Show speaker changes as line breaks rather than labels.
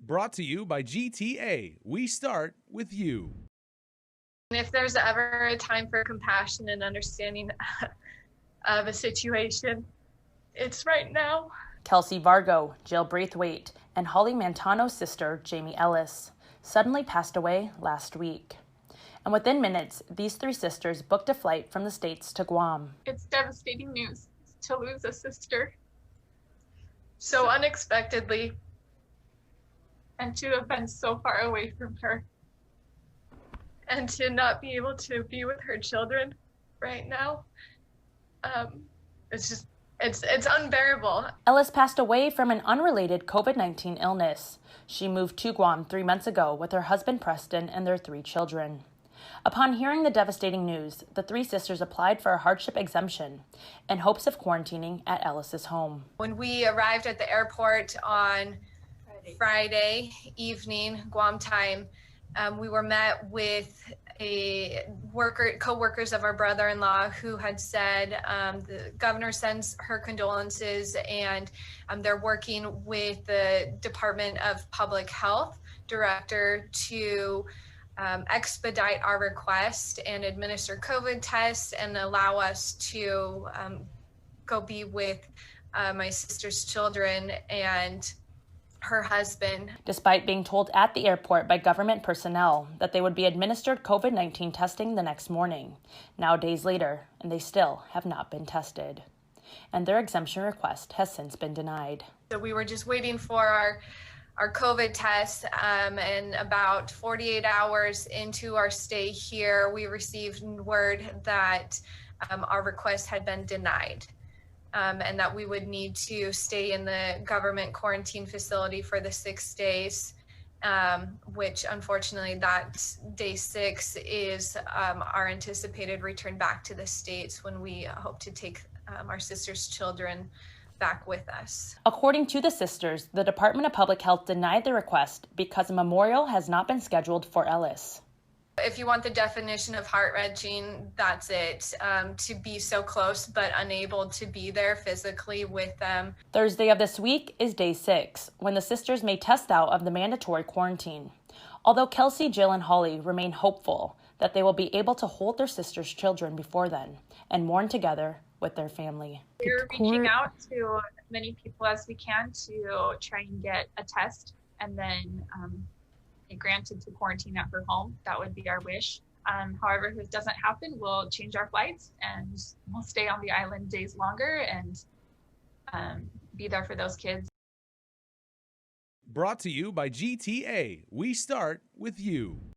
Brought to you by GTA. We start with you.
If there's ever a time for compassion and understanding of a situation, it's right now.
Kelsey Vargo, Jill Braithwaite, and Holly Mantano's sister, Jamie Ellis, suddenly passed away last week. And within minutes, these three sisters booked a flight from the States to Guam.
It's devastating news to lose a sister so unexpectedly and to have been so far away from her and to not be able to be with her children right now. It's unbearable.
Ellis passed away from an unrelated COVID-19 illness. She moved to Guam 3 months ago with her husband Preston and their 3 children. Upon hearing the devastating news, the 3 sisters applied for a hardship exemption in hopes of quarantining at Ellis's home.
When we arrived at the airport on Friday evening, Guam time, we were met with co-workers of our brother-in-law who had said the governor sends her condolences, and they're working with the Department of Public Health director to expedite our request and administer COVID tests and allow us to go be with my sister's children and her husband.
Despite being told at the airport by government personnel that they would be administered COVID-19 testing the next morning, now days later, and they still have not been tested. And their exemption request has since been denied.
So we were just waiting for our COVID test, and about 48 hours into our stay here, we received word that our request had been denied. And that we would need to stay in the government quarantine facility for the 6 days, which unfortunately that day 6 is our anticipated return back to the States, when we hope to take our sister's children back with us.
According to the sisters, the Department of Public Health denied the request because a memorial has not been scheduled for Ellis.
If you want the definition of heart-wrenching, that's it. To be so close but unable to be there physically with them.
Thursday of this week is day 6, when the sisters may test out of the mandatory quarantine. Although Kelsey, Jill, and Holly remain hopeful that they will be able to hold their sister's children before then and mourn together with their family.
We're reaching out to as many people as we can to try and get a test and then granted to quarantine at her home. That would be our wish. However, if it doesn't happen, we'll change our flights and we'll stay on the island days longer and be there for those kids.
Brought to you by GTA. We start with you.